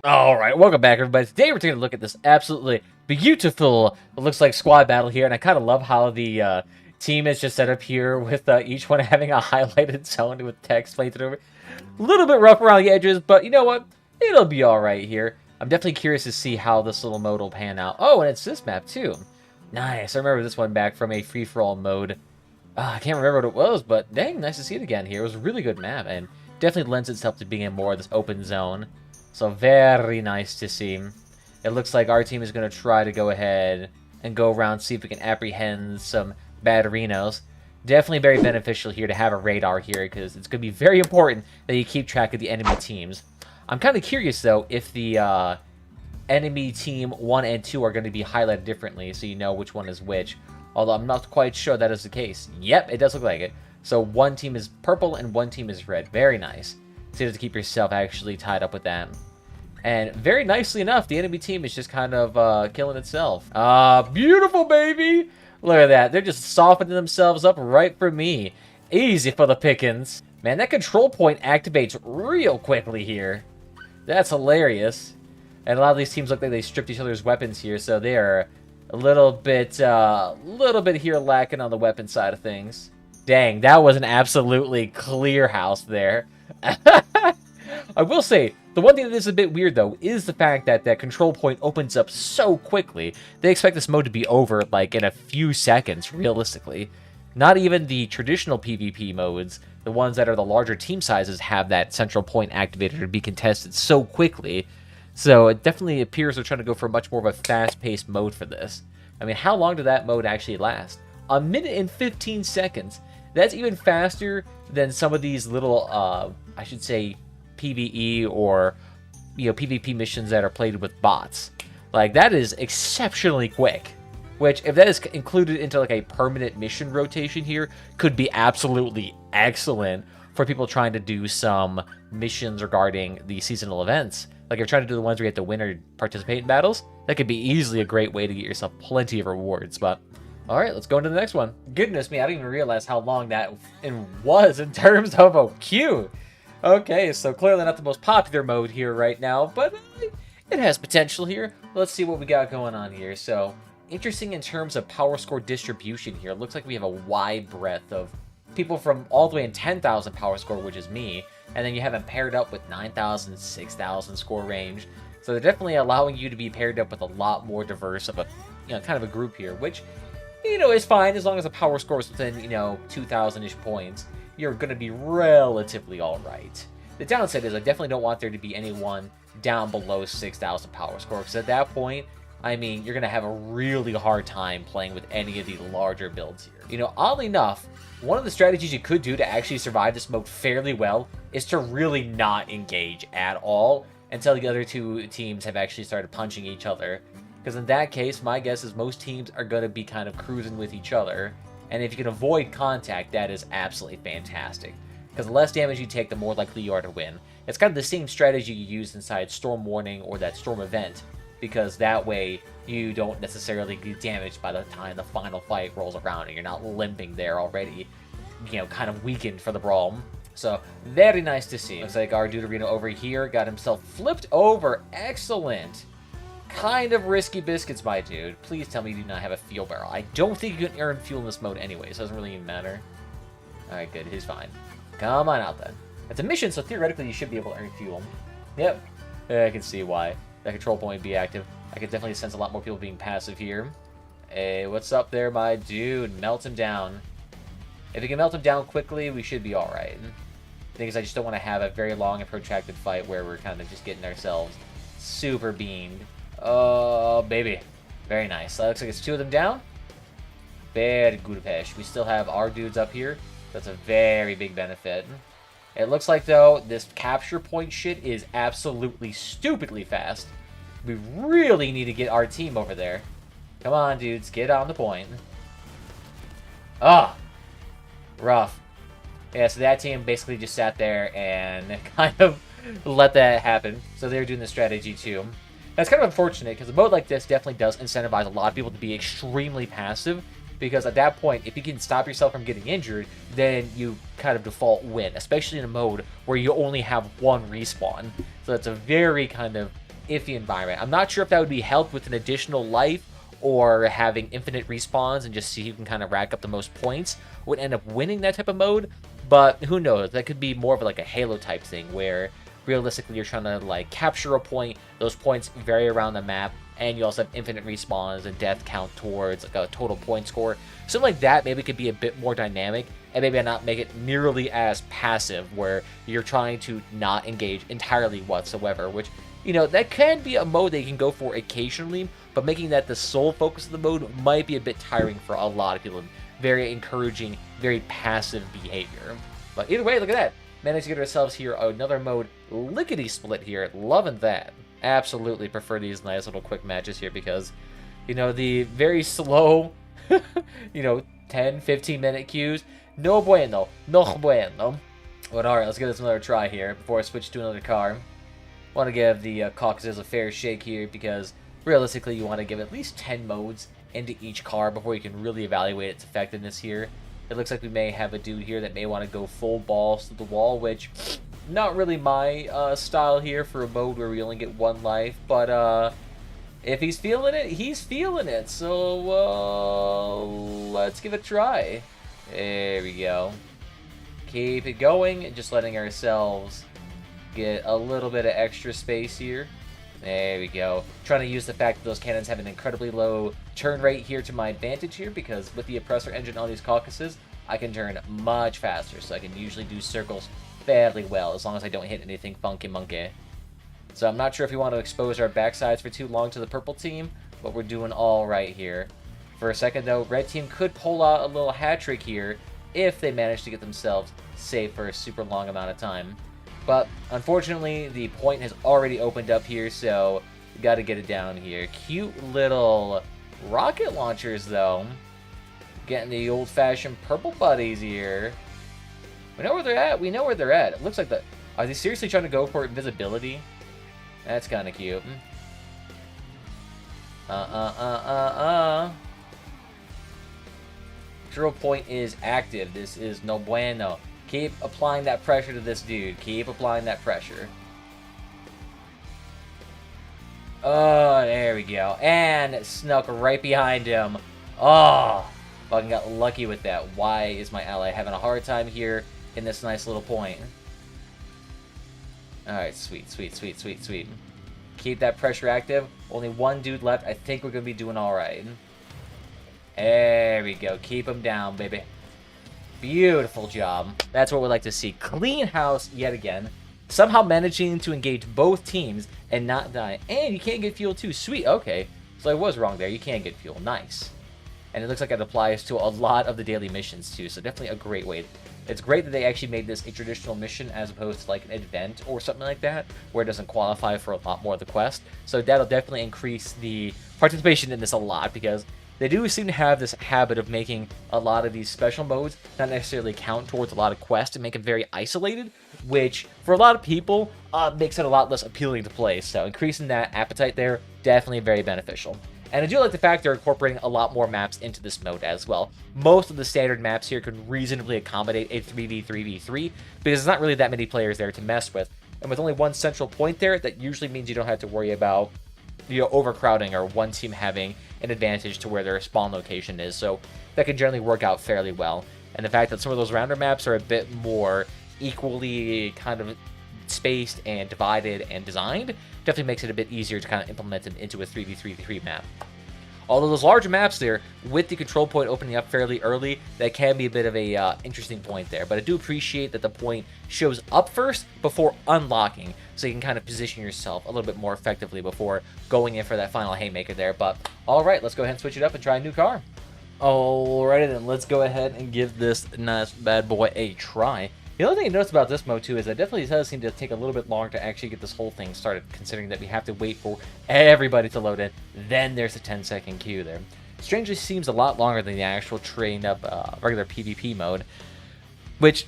Alright, welcome back everybody. Today we're taking a look at this absolutely beautiful, it looks like squad battle here, and I kind of love how the team is just set up here with each one having a highlighted zone with text painted over. A little bit rough around the edges, but you know what? It'll be alright here. I'm definitely curious to see how this little mode will pan out. Oh, and it's this map too. Nice, I remember this one back from a free-for-all mode. I can't remember what it was, but dang, nice to see it again here. It was a really good map, and definitely lends itself to being in more of this open zone. So very nice to see. It looks like our team is going to try to go ahead and go around, see if we can apprehend some batterinos. Definitely very beneficial here to have a radar here, because it's going to be very important that you keep track of the enemy teams. I'm kind of curious, though, if the enemy team 1 and 2 are going to be highlighted differently, so you know which one is which. Although I'm not quite sure that is the case. Yep, it does look like it. So one team is purple and one team is red. Very nice. So you have to keep yourself actually tied up with that. And very nicely enough, the enemy team is just kind of killing itself. Beautiful, baby! Look at that. They're just softening themselves up right for me. Easy for the pickings. Man, that control point activates real quickly here. That's hilarious. And a lot of these teams look like they stripped each other's weapons here, so they are a little bit here lacking on the weapon side of things. Dang, that was an absolutely clear house there. I will say, the one thing that is a bit weird, though, is the fact that that control point opens up so quickly. They expect this mode to be over, like, in a few seconds, realistically. Not even the traditional PvP modes, the ones that are the larger team sizes, have that central point activated to be contested so quickly. So it definitely appears they're trying to go for much more of a fast-paced mode for this. I mean, how long did that mode actually last? 1 minute and 15 seconds. That's even faster than some of these little, I should say, PvE or, you know, PvP missions that are played with bots. Like, that is exceptionally quick. Which, if that is included into, like, a permanent mission rotation here, could be absolutely excellent for people trying to do some missions regarding the seasonal events. Like, if you're trying to do the ones where you have to win or participate in battles, that could be easily a great way to get yourself plenty of rewards, but... Alright, let's go into the next one. Goodness me, I didn't even realize how long that was in terms of a queue. Okay, so clearly not the most popular mode here right now, but it has potential here. Let's see what we got going on here. So, interesting in terms of power score distribution here. It looks like we have a wide breadth of people from all the way in 10,000 power score, which is me, and then you have them paired up with 9,000, 6,000 score range. So they're definitely allowing you to be paired up with a lot more diverse of a, you know, kind of a group here, which, you know, is fine as long as the power score is within, you know, 2,000-ish points. You're going to be relatively alright. The downside is I definitely don't want there to be anyone down below 6,000 power score, because at that point, I mean, you're going to have a really hard time playing with any of the larger builds here. You know, oddly enough, one of the strategies you could do to actually survive this mode fairly well is to really not engage at all until the other two teams have actually started punching each other. Because in that case, my guess is most teams are going to be kind of cruising with each other. And if you can avoid contact, that is absolutely fantastic. Because the less damage you take, the more likely you are to win. It's kind of the same strategy you use inside Storm Warning or that Storm Event. Because that way, you don't necessarily get damaged by the time the final fight rolls around and you're not limping there already, you know, kind of weakened for the brawl. So, very nice to see. Looks like our Deuterino over here got himself flipped over. Excellent. Kind of risky biscuits, my dude. Please tell me you do not have a fuel barrel. I don't think you can earn fuel in this mode anyway, so it doesn't really even matter. Alright, good. He's fine. Come on out, then. It's a mission, so theoretically you should be able to earn fuel. Yep. I can see why. That control point would be active. I could definitely sense a lot more people being passive here. Hey, what's up there, my dude? Melt him down. If you can melt him down quickly, we should be alright. The thing is, I just don't want to have a very long and protracted fight where we're kind of just getting ourselves super beamed. Oh, baby. Very nice. So that looks like it's 2 of them down. Very good, Pesh. We still have our dudes up here. That's a very big benefit. It looks like, though, this capture point shit is absolutely stupidly fast. We really need to get our team over there. Come on, dudes. Get on the point. Ah! Rough. Yeah, so that team basically just sat there and kind of let that happen. So they're doing the strategy, too. That's kind of unfortunate, because a mode like this definitely does incentivize a lot of people to be extremely passive, because at that point, if you can stop yourself from getting injured, then you kind of default win, especially in a mode where you only have one respawn. So it's a very kind of iffy environment. I'm not sure if that would be helped with an additional life or having infinite respawns and just see who can kind of rack up the most points would end up winning that type of mode. But who knows? That could be more of like a Halo type thing where realistically you're trying to like capture a point. Those points vary around the map, and you also have infinite respawns and death count towards like a total point score. Something like that maybe could be a bit more dynamic, and maybe not make it nearly as passive where you're trying to not engage entirely whatsoever, which, you know, that can be a mode that you can go for occasionally, but making that the sole focus of the mode might be a bit tiring for a lot of people. Very encouraging, very passive behavior. But either way, look at that. Managed to get ourselves here another mode, lickety split here. Loving that. Absolutely prefer these nice little quick matches here because, you know, the very slow, you know, 10, 15 minute queues, no bueno, no bueno. But alright, let's give this another try here before I switch to another car. Want to give the caucuses a fair shake here because realistically you want to give at least 10 modes into each car before you can really evaluate its effectiveness here. It looks like we may have a dude here that may want to go full balls to the wall, which not really my style here for a mode where we only get one life, but if he's feeling it, he's feeling it. So let's give it a try. There we go. Keep it going and just letting ourselves get a little bit of extra space here. There we go. Trying to use the fact that those cannons have an incredibly low turn rate here to my advantage here, because with the oppressor engine on these caucuses, I can turn much faster, so I can usually do circles fairly well, as long as I don't hit anything funky monkey. So I'm not sure if we want to expose our backsides for too long to the purple team, but we're doing all right here. For a second, though, red team could pull out a little hat trick here if they manage to get themselves safe for a super long amount of time. But unfortunately, the point has already opened up here, so we got to get it down here. Cute little rocket launchers, though. Getting the old-fashioned purple buddies here. We know where they're at. We know where they're at. It looks like the... Are they seriously trying to go for invisibility? That's kind of cute. Control point is active. This is no bueno. Keep applying that pressure to this dude. Keep applying that pressure. Oh, there we go. And snuck right behind him. Oh, fucking got lucky with that. Why is my ally having a hard time here in this nice little point? Alright, sweet, sweet, sweet, sweet, sweet. Keep that pressure active. Only one dude left. I think we're going to be doing alright. There we go. Keep him down, baby. Beautiful job. That's what we like to see. Clean house yet again. Somehow managing to engage both teams and not die. And you can't get fuel too. Sweet. Okay. So I was wrong there. You can get fuel. Nice. And it looks like it applies to a lot of the daily missions too. So definitely a great way. It's great that they actually made this a traditional mission as opposed to like an event or something like that, where it doesn't qualify for a lot more of the quest. So that'll definitely increase the participation in this a lot, because they do seem to have this habit of making a lot of these special modes not necessarily count towards a lot of quests and make them very isolated, which for a lot of people makes it a lot less appealing to play. So increasing that appetite there, definitely very beneficial. And I do like the fact they're incorporating a lot more maps into this mode as well. Most of the standard maps here can reasonably accommodate a 3v3v3, because there's not really that many players there to mess with. And with only one central point there, that usually means you don't have to worry about, you know, overcrowding or one team having an advantage to where their spawn location is. So that can generally work out fairly well. And the fact that some of those rounder maps are a bit more equally kind of spaced and divided and designed definitely makes it a bit easier to kind of implement them into a 3v3v3 map. Although those larger maps there, with the control point opening up fairly early, that can be a bit of a interesting point there. But I do appreciate that the point shows up first before unlocking, so you can kind of position yourself a little bit more effectively before going in for that final haymaker there. But alright, let's go ahead and switch it up and try a new car. Alrighty then, let's go ahead and give this nice bad boy a try. The other thing I noticed about this mode too is that it definitely does seem to take a little bit longer to actually get this whole thing started, considering that we have to wait for everybody to load in. Then there's a 10-second queue there. Strangely seems a lot longer than the actual trained up regular PvP mode, which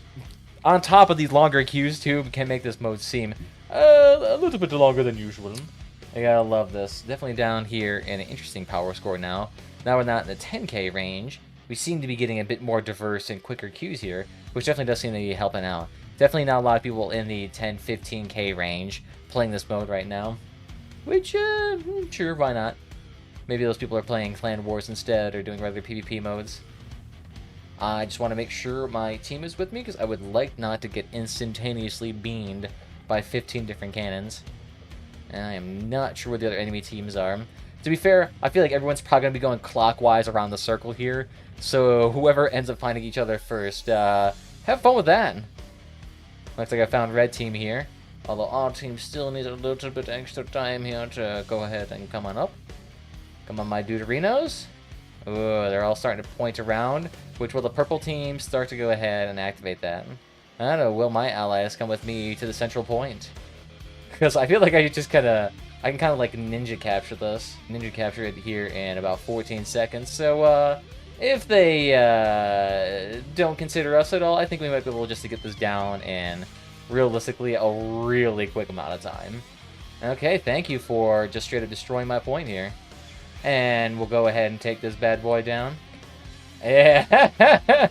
on top of these longer queues too can make this mode seem a little bit longer than usual. I gotta love this. Definitely down here in an interesting power score now. Now we're not in the 10k range. We seem to be getting a bit more diverse and quicker queues here, which definitely does seem to be helping out. Definitely not a lot of people in the 10-15k range playing this mode right now. Which, sure, why not? Maybe those people are playing Clan Wars instead or doing regular PvP modes. I just want to make sure my team is with me because I would like not to get instantaneously beamed by 15 different cannons. And I am not sure where the other enemy teams are. To be fair, I feel like everyone's probably going to be going clockwise around the circle here. So whoever ends up finding each other first, have fun with that. Looks like I found red team here. Although our team still needs a little bit extra time here to go ahead and come on up. Come on, my Deuterinos. Oh, they're all starting to point around. Which will the purple team start to go ahead and activate that? I don't know, will my allies come with me to the central point? Because I feel like I can kind of like ninja capture this. Ninja capture it here in about 14 seconds. So, if they don't consider us at all, I think we might be able just to get this down in realistically a really quick amount of time. Okay, thank you for just straight up destroying my point here. And we'll go ahead and take this bad boy down. Yeah.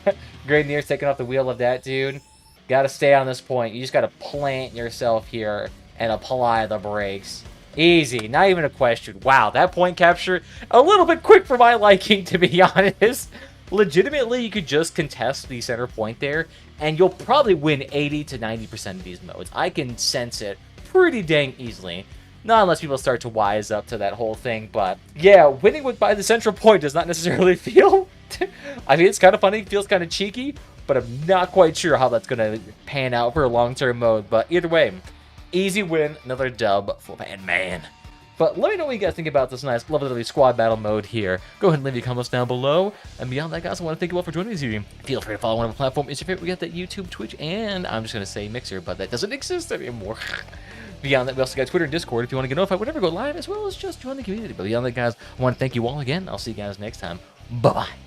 Grenier's taking off the wheel of that dude. Gotta stay on this point. You just gotta plant yourself here and apply the brakes. Easy, not even a question. Wow, that point capture, a little bit quick for my liking, to be honest. Legitimately, you could just contest the center point there, and you'll probably win 80 to 90% of these modes. I can sense it pretty dang easily. Not unless people start to wise up to that whole thing, but yeah, winning by the central point does not necessarily feel... I mean, it's kind of funny, it feels kind of cheeky, but I'm not quite sure how that's going to pan out for a long-term mode. But either way, easy win, another dub for Man. But let me know what you guys think about this nice, lovely squad battle mode here. Go ahead and leave your comments down below. And beyond that, guys, I want to thank you all for joining me this evening. Feel free to follow whatever platform is your favorite. We got that YouTube, Twitch, and I'm just going to say Mixer, but that doesn't exist anymore. Beyond that, we also got Twitter and Discord if you want to get notified whenever we go live, as well as just join the community. But beyond that, guys, I want to thank you all again. I'll see you guys next time. Bye-bye.